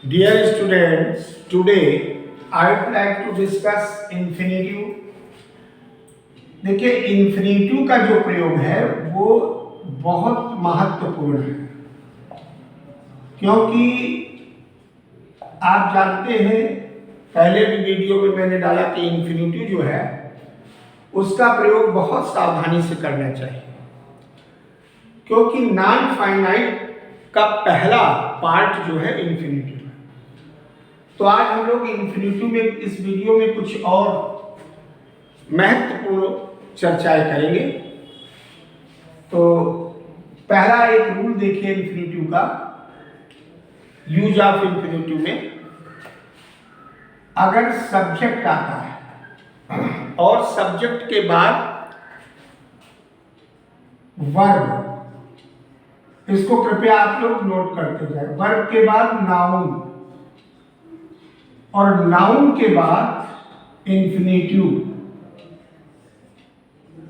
Dear students, today I would like to discuss infinitive. देखिए infinitive का जो प्रयोग है वो बहुत महत्वपूर्ण है, क्योंकि आप जानते हैं पहले भी वीडियो में मैंने डाला कि infinitive जो है उसका प्रयोग बहुत सावधानी से करना चाहिए, क्योंकि नॉन फाइनाइट का पहला पार्ट जो है infinitive। तो आज हम लोग इन्फिनिटिव में इस वीडियो में कुछ और महत्वपूर्ण चर्चाएं करेंगे। तो पहला एक रूल देखिए इन्फिनिटिव का, यूज ऑफ इन्फिनिटिव में अगर सब्जेक्ट आता है और सब्जेक्ट के बाद वर्ब, इसको कृपया आप लोग नोट करते जाए। वर्ब के बाद नाउन और नाउन के बाद इन्फिनिटिव,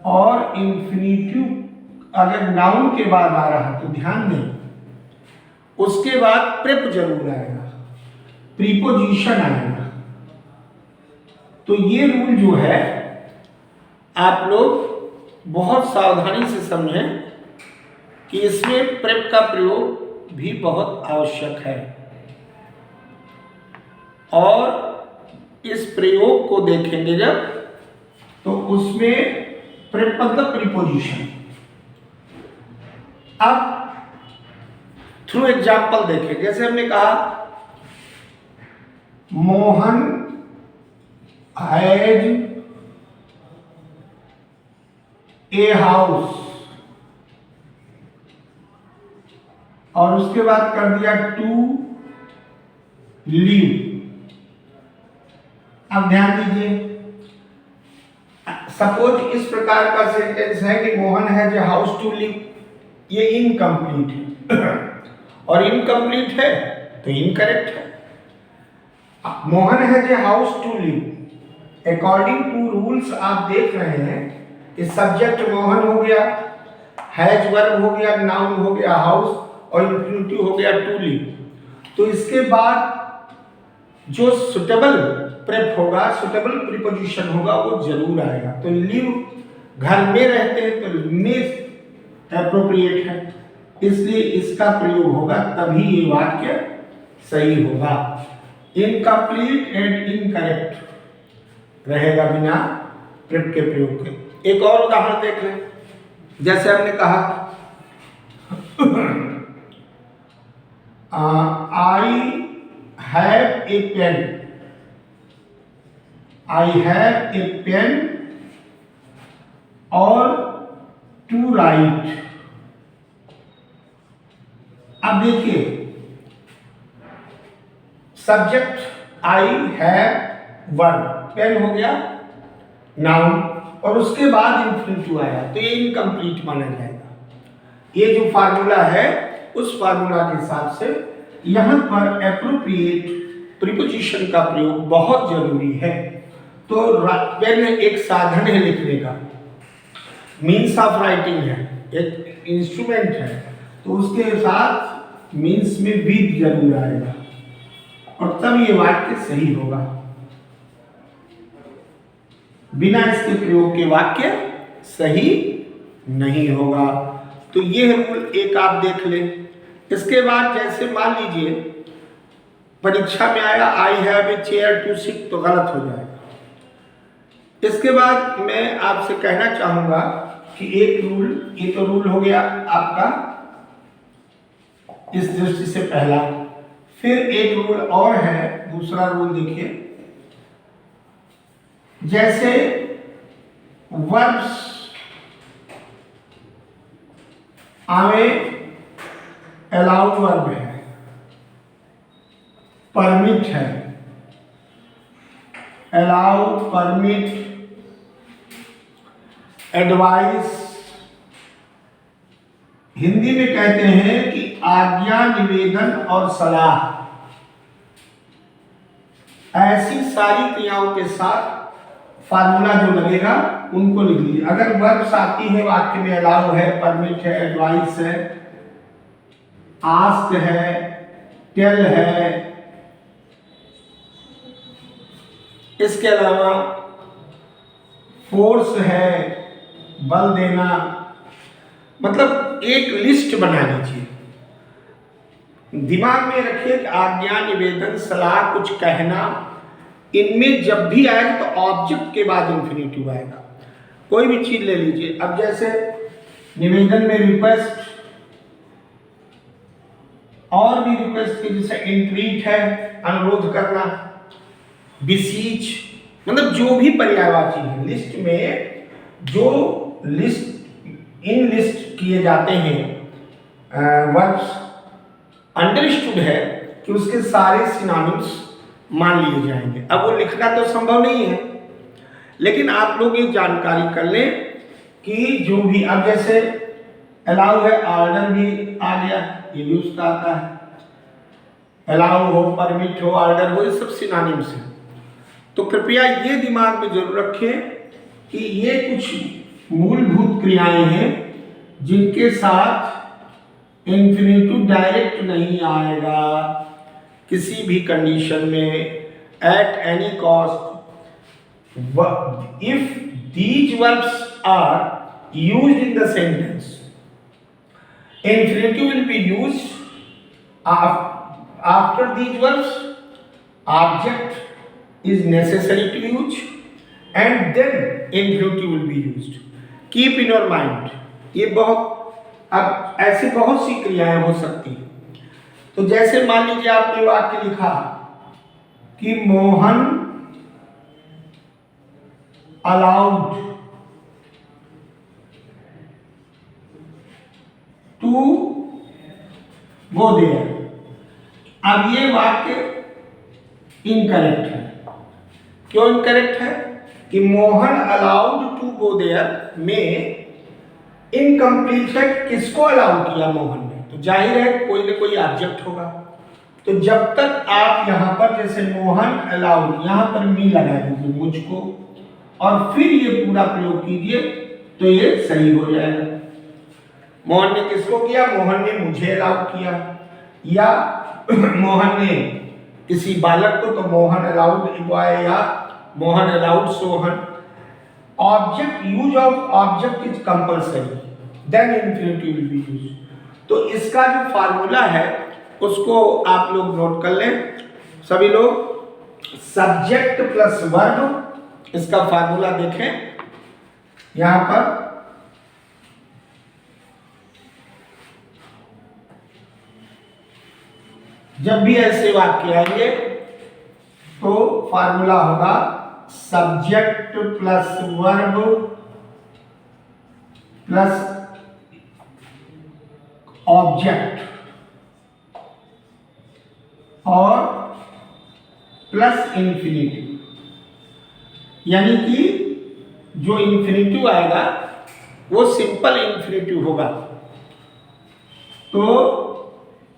और इन्फिनिटिव अगर नाउन के बाद आ रहा तो ध्यान दें उसके बाद प्रेप जरूर आएगा, प्रीपोजिशन आएगा। तो ये रूल जो है आप लोग बहुत सावधानी से समझें कि इसमें प्रेप का प्रयोग भी बहुत आवश्यक है, और इस प्रयोग को देखेंगे जब तो उसमें प्रेप मतलब प्रीपोजिशन। अब थ्रू एग्जाम्पल देखें, जैसे हमने कहा मोहन हैज ए हाउस, और उसके बाद कर दिया टू लिव। अब ध्यान दीजिए, सपोज इस प्रकार का सेंटेंस है कि Mohan has a house to live, ये इनकम्प्लीट है और इनकम्प्लीट है तो इनकरेक्ट है। Mohan has a house to live according to rules आप देख रहे हैं कि सब्जेक्ट मोहन हो गया, हैज वर्ब हो गया, नाउन हो गया हाउस, और इन्फिनिटिव हो गया टू लिव। तो इसके बाद जो सुटेबल प्रेप होगा, सुटेबल प्रीपोजिशन होगा, वो जरूर आएगा। तो लिव घर में रहते हैं तो में एप्रोप्रिएट है, इसलिए इसका प्रयोग होगा, तभी ये वाक्य सही होगा। इनकम्प्लीट एंड इनकरेक्ट रहेगा बिना प्रेप के प्रयोग के। एक और उदाहरण देख लें, जैसे हमने कहा I have a pen, I have a pen और टू राइट। अब देखिए subject I have verb, pen हो गया नाउन, और उसके बाद इन्फिनिटिव आया तो ये इनकम्प्लीट माना जाएगा। ये जो फार्मूला है उस फार्मूला के हिसाब से यहां पर एप्रोप्रिएट प्रीपोजिशन का प्रयोग बहुत जरूरी है। तो पेन एक साधन है लिखने का, मीन्स ऑफ राइटिंग है, एक इंस्ट्रूमेंट है, तो उसके साथ मीन्स में विद जरूर आएगा और तब ये वाक्य सही होगा। बिना इसके प्रयोग के वाक्य सही नहीं होगा। तो ये रूल एक आप देख लें। इसके बाद जैसे मान लीजिए परीक्षा में आया I have a chair to sit, तो गलत हो जाएगा। इसके बाद मैं आपसे कहना चाहूंगा कि एक रूल, ये तो रूल हो गया आपका इस दृष्टि से पहला, फिर एक रूल और है, दूसरा रूल देखिए, जैसे वर्ब्स आवे अलाउ वर्ब है, परमिट है, अलाउ, परमिट, एडवाइस, हिंदी में कहते हैं कि आज्ञा, निवेदन और सलाह। ऐसी सारी क्रियाओं के साथ फार्मूला जो लगेगा उनको लिख लीजिए। अगर वर्ब्स आती है वाक्य में, अलाउ है, परमिट है, एडवाइस है, आस्क है, टेल है, इसके अलावा फोर्स है, बल देना, मतलब एक लिस्ट बना लीजिए। दिमाग में रखिए कि आज्ञा, निवेदन, सलाह, कुछ कहना, इनमें जब भी आएगा तो ऑब्जेक्ट के बाद इंफिनिटिव आएगा। कोई भी चीज ले लीजिए। अब जैसे निवेदन में रिक्वेस्ट, और भी रिक्वेस्ट के जैसे इंट्रीट है, अनुरोध करना, बिसीच, मतलब जो भी पर्यायवाची है लिस्ट में, जो लिस्ट इन लिस्ट किए जाते हैं वर्ब्स, अंडरस्टूड है कि उसके सारे सिनोनिम्स मान लिए जाएंगे। अब वो लिखना तो संभव नहीं है, लेकिन आप लोग ये जानकारी कर लें कि जो भी, अब जैसे अलाउ है, ऑर्डर भी आ गया, ये भी उसका आता है। अलाउ हो, परमिट हो, ऑर्डर हो, ये सब सिनोनिम्स हैं। तो कृपया ये दिमाग में जरूर रखें कि ये कुछ मूलभूत क्रियाएं हैं जिनके साथ इंफिनिटिव डायरेक्ट नहीं आएगा किसी भी कंडीशन में, at any cost. If these verbs are used in the sentence, infinitive will be used after these verbs, object is necessary to use, and then infinitive will be used. Keep in your mind, ये बहुत, अब ऐसे बहुत सी क्रियाएं हो सकती हैं। तो जैसे मान लीजिए आपने वाक्य लिखा कि Mohan allowed to go there। अब ये वाक्य इनकरेक्ट है। क्यों इनकरेक्ट है? कि Mohan allowed to go there में इनकम्प्लीट है। किसको अलाउ किया? मोहन ने। तो जाहिर है कोई ना कोई ऑब्जेक्ट होगा। तो जब तक आप यहाँ पर जैसे मोहन अलाउड, यहाँ पर मी लगा दीजिए, मुझको, और फिर ये पूरा प्रयोग कीजिए तो ये सही हो जाएगा। मोहन ने किसको किया? मोहन ने मुझे अलाउ किया, या मोहन ने किसी बालक को, तो मोहन अलाउड ए बॉय, या Mohan allowed Sohan. Object, use of object is compulsory, then infinitive will be used. तो इसका जो फार्मूला है उसको आप लोग नोट कर लें सभी लोग। सब्जेक्ट प्लस वर्ब, इसका फार्मूला देखें यहां पर। जब भी ऐसे वाक्य आएंगे तो फार्मूला होगा subject plus verb plus object और प्लस इंफिनिटिव। यानी कि जो इंफिनिटिव आएगा वो सिंपल इंफिनिटिव होगा। तो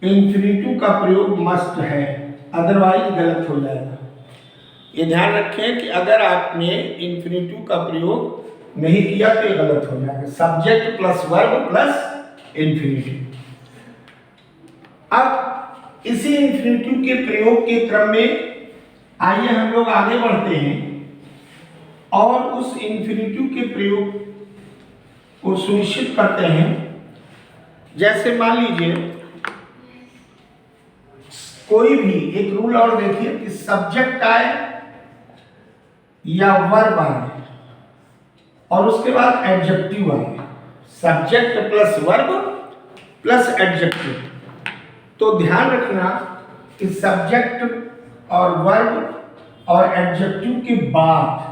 इंफिनिटिव का प्रयोग मस्ट है, अदरवाइज गलत हो जाएगा। ये ध्यान रखें कि अगर आपने इंफिनिटिव का प्रयोग नहीं किया तो ये गलत हो जाएगा। Subject plus verb plus infinitive. अब इसी इंफिनिटिव के प्रयोग के क्रम में आइए हम लोग आगे बढ़ते हैं और उस इंफिनिटिव के प्रयोग को सुनिश्चित करते हैं। जैसे मान लीजिए कोई भी एक रूल और देखिए कि सब्जेक्ट आए या वर्ब आए और उसके बाद एडजेक्टिव आए। Subject plus verb plus adjective. तो ध्यान रखना कि सब्जेक्ट और वर्ब और एडजेक्टिव के बाद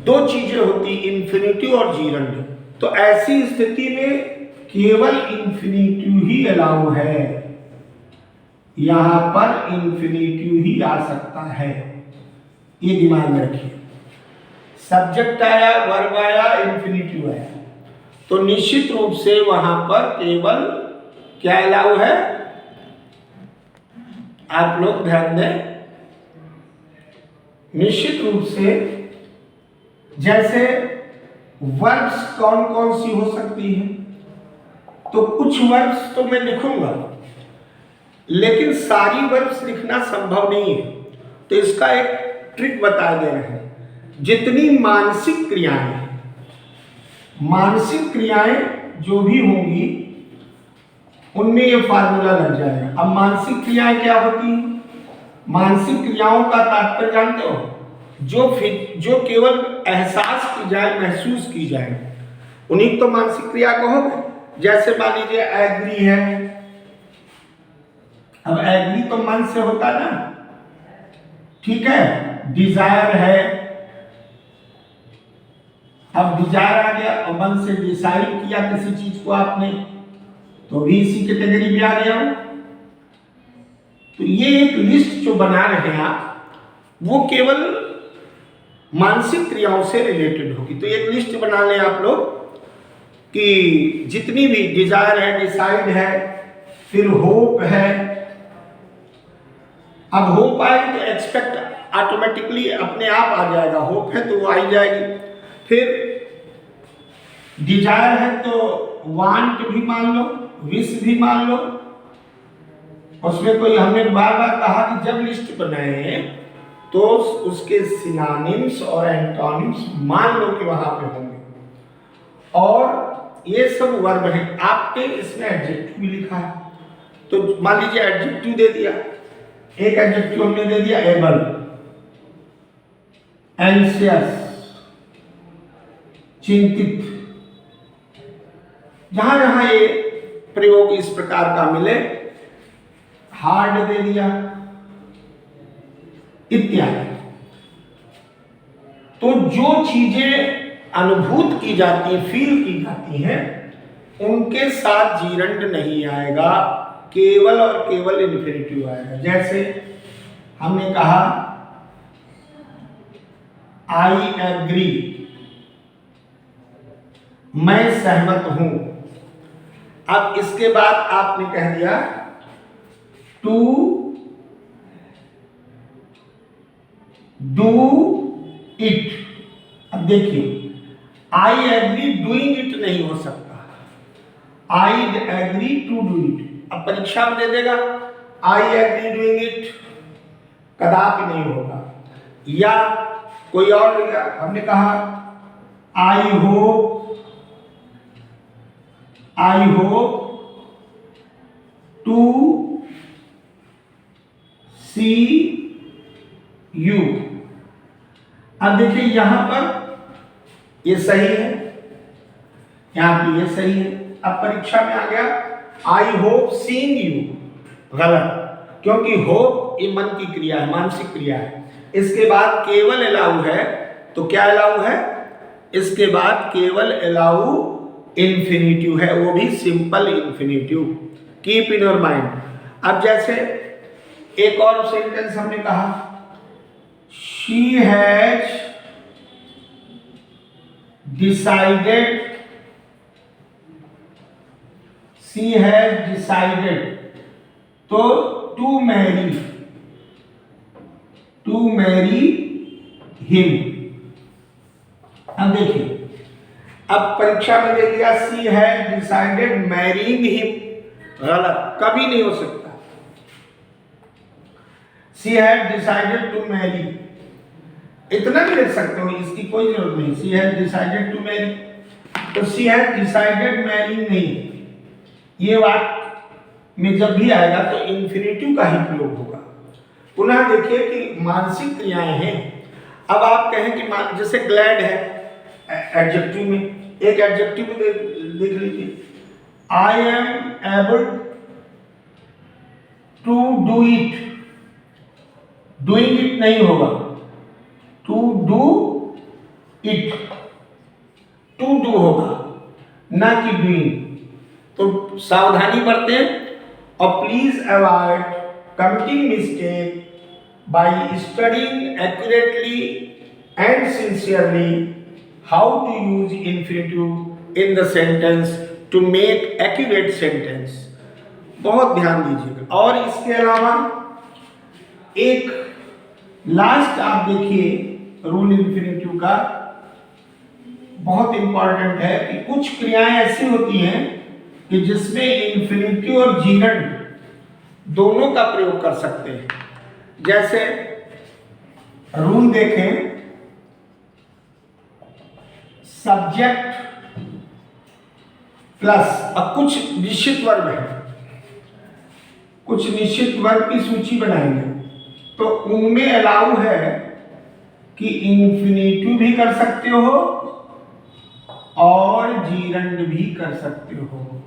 दो चीजें होती, इंफिनिटिव और जीरंड। तो ऐसी स्थिति में केवल इंफिनिटिव ही अलाउ है, यहां पर इंफिनिटिव ही आ सकता है। ये दिमाग में रखिए। सब्जेक्ट आया, वर्ब आया, इंफिनिटिव आया, तो निश्चित रूप से वहां पर केवल क्या अलाउ है? आप लोग ध्यान दें। निश्चित रूप से जैसे वर्ब्स कौन कौन सी हो सकती हैं, तो कुछ वर्ब्स तो मैं लिखूंगा लेकिन सारी वर्ब्स लिखना संभव नहीं है। तो इसका एक ट्रिक बता दे रहे हैं। जितनी मानसिक क्रियाएं जो भी होंगी उनमें ये फार्मूला लग जाएगा। अब मानसिक क्रियाएं क्या होती हैं? मानसिक क्रियाओं का तात्पर्य जानते हो? जो केवल एहसास की जाए, महसूस की जाए, उन्हीं तो मानसिक क्रिया कहोगे। जैसे मान लीजिए एग्री है, अब एग्री तो मन से होता ना, ठीक है। डिजायर है, अब डिजायर आ गया और मन से डिसाइड किया किसी चीज को आपने, तो भी इसी कैटेगरी में आ गया। तो ये एक लिस्ट जो बना रहे हैं आप, वो केवल मानसिक क्रियाओं से रिलेटेड होगी। तो एक लिस्ट बना लें आप लोग कि जितनी भी डिजायर है, डिसाइड है, फिर होप है। अब होप आए तो एक्सपेक्ट ऑटोमेटिकली अपने आप आ जाएगा, होप है तो वो आ ही जाएगी। फिर डिजायर है तो वांट भी मान लो, विश भी मान लो। उसमें कोई, हमने बार बार कहा कि जब लिस्ट बनाए तो उसके सिनोनिम्स और एंटोनिम्स मान लो कि वहां पे होंगे। और ये सब वर्ब है। आपके इसमें एडजेक्टिव भी लिखा है, तो मान लीजिए एडजेक्टिव दे दिया, एक एडजेक्टिव हमने दे दिया एबल, एंशियस, चिंतित। जहां जहां ये प्रयोग इस प्रकार का मिले, हार्ड दे दिया, इत्यादि। तो जो चीजें अनुभूत की जाती है, फील की जाती हैं, उनके साथ जीरंड नहीं आएगा, केवल और केवल इन्फिनिटिव आएगा। जैसे हमने कहा आई एग्री, मैं सहमत हूं। अब इसके बाद आपने कह दिया टू डू इट। अब देखिए, आई एग्री डूइंग इट नहीं हो सकता, I agree to do it. अब परीक्षा में दे देगा आई एग्री डूइंग इट, कदापि नहीं होगा। या कोई और देगा, हमने कहा I hope to see you. अब देखिए यहां पर ये सही है, यहां पे ये सही है। अब परीक्षा में आ गया आई होप सीइंग यू, गलत, क्योंकि होप ये मन की क्रिया है, मानसिक क्रिया है। इसके बाद केवल अलाउ है, तो क्या अलाउ है? इसके बाद केवल अलाउ इन्फिनिटिव है, वो भी simple infinitive. Keep in your mind. अब जैसे एक और सेंटेंस हमने कहा शी हैज डिसाइडेड तो टू मैरी हिम। अब देखिए, अब परीक्षा में दे दिया सी हैज डिसाइडेड मैरिंग हिम, गलत, कभी नहीं हो सकता। सी हैज डिसाइडेड टू मैरी, इतना भी लिख सकते हो, इसकी कोई जरूरत नहीं। सी हैज डिसाइडेड टू मैरी, तो सी हैज डिसाइडेड मैरिंग नहीं, ये वाक्य में जब भी आएगा तो इन्फिनिटिव का ही प्रयोग होगा। पुनः देखिए कि मानसिक क्रियाएं हैं। अब आप कहें कि जैसे ग्लैड है, एडजेक्टिव में एक एडजेक्टिव लिख लीजिए, I am able to do it, doing it नहीं होगा, to do it, to do होगा, ना कि डूइंग। तो सावधानी बरतें और please avoid committing mistake by studying accurately and sincerely how to use infinitive in the sentence to make accurate sentence। बहुत ध्यान दीजिएगा। और इसके अलावा एक लास्ट आप देखिए रूल इन्फिनिटिव का, बहुत इंपॉर्टेंट है कि कुछ क्रियाएं ऐसी होती हैं कि जिसमें इन्फिनिटिव और जीरंड दोनों का प्रयोग कर सकते हैं। जैसे रूल देखें, सब्जेक्ट प्लस, अब कुछ निश्चित वर्ब है, कुछ निश्चित वर्ब की सूची बनाएंगे, तो उनमें अलाउ है कि इंफिनिटिव भी कर सकते हो और जीरंड भी कर सकते हो।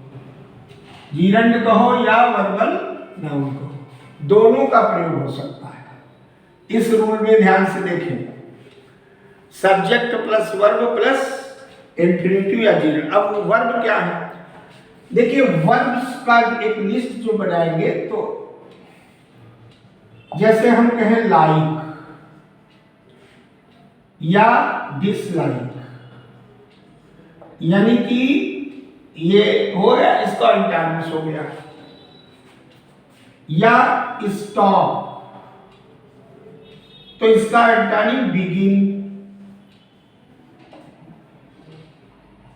जीरंड कहो या वर्बल नाउन कहो, दोनों का प्रयोग हो सकता है। इस रूल में ध्यान से देखें, subject plus verb plus infinitive या जीरंड। अब वर्ब क्या है, देखिए वर्ब्स का एक लिस्ट जो बनाएंगे, तो जैसे हम कहें लाइक या डिसलाइक, यानी कि ये हो गया, इसका इंटरमिस हो गया, या स्टॉप, तो इसका इंटरमिस बिगिन,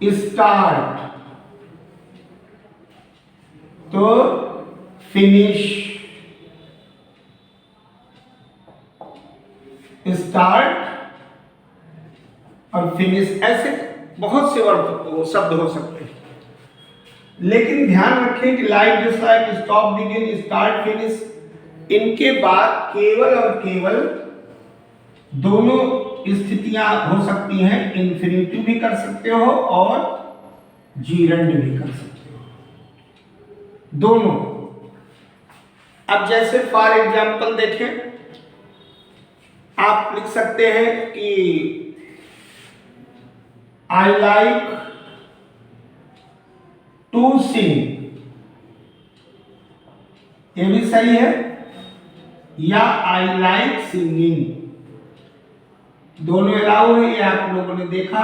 स्टार्ट तो फिनिश, स्टार्ट और फिनिश, ऐसे बहुत से वर्ड शब्द हो सकते हैं। लेकिन ध्यान रखें कि like, dislike, stop, begin, start, finish, इनके बाद केवल और केवल दोनों स्थितियां हो सकती हैं, इंफिनिटिव भी कर सकते हो और जीरंड भी कर सकते हो, दोनों। अब जैसे फॉर एग्जाम्पल देखें, आप लिख सकते हैं कि आई लाइक टू सिंग, ये भी सही है, या आई लाइक सिंगिंग, दोनों अलाउ है। ये आप लोगों ने देखा,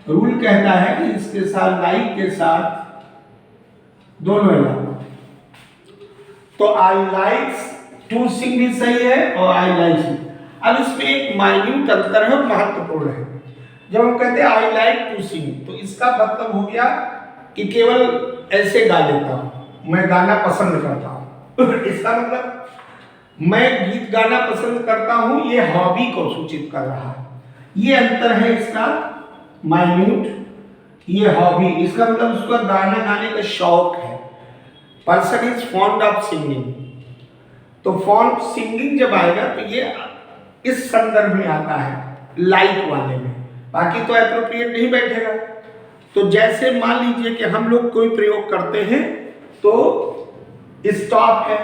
रूल कहता है कि इसके साथ लाइक के साथ दोनों अलाउ। तो आई लाइक टू सिंग भी सही है और आई लाइक सिंग। अब इसमें एक माइन्यूट अंतर है और महत्वपूर्ण है। जब हम कहते हैं आई लाइक टू सिंग, तो इसका मतलब हो गया कि केवल ऐसे गा लेता हूं, मैं गाना पसंद करता हूं। इसका मतलब मैं गीत गाना पसंद करता हूं, ये हॉबी को सूचित कर रहा है। ये अंतर है इसका माइन्यूट, ये हॉबी, इसका मतलब उसका गाना गाने का शौक है। Person is fond of singing, तो फॉन्ड सिंगिंग जब आएगा तो ये इस संदर्भ में आता है लाइक वाले में, बाकी तो एप्रोप्रिएट नहीं बैठेगा। तो जैसे मान लीजिए कि हम लोग कोई प्रयोग करते हैं, तो स्टॉप है,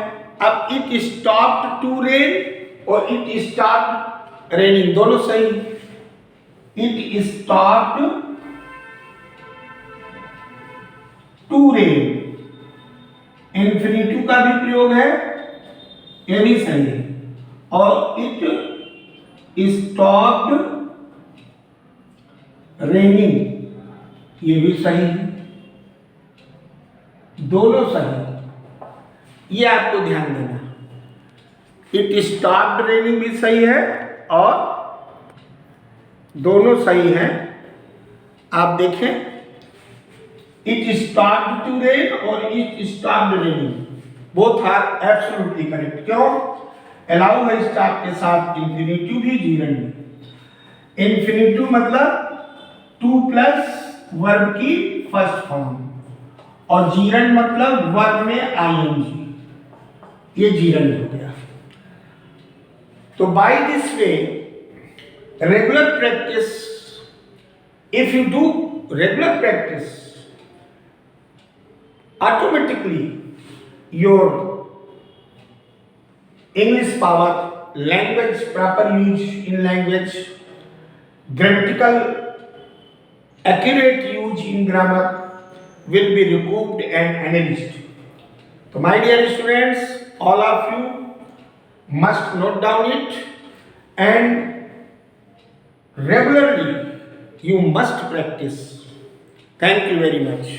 अब इट स्टॉप्ड टू रेन और इट स्टॉप्ड रेनिंग, दोनों सही। It stopped to rain, infinitive का भी प्रयोग है, ये भी सही है, और इट स्टॉप्ड रेनिंग, ये भी सही है, दोनों सही। ये आपको ध्यान देना, इट स्टॉप्ड रेनिंग भी सही है और दोनों सही हैं। आप देखें, इट स्टॉप्ड टू रेन और it stopped raining, both are absolutely correct. क्यों? अलाउ है स्टॉप के साथ इंफिनिटिव भी, जीरंड भी। इंफिनिटिव मतलब टू प्लस वर्ब की फर्स्ट फॉर्म, और जीरंड मतलब वर्ब में आईएनजी, ये जीरंड हो गया। तो by this way, regular practice, if you do regular practice, automatically your English power, language, proper use in language, grammatical accurate use in grammar will be recouped and analyzed. So my dear students, all of you must note down it, and regularly you must practice. Thank you very much.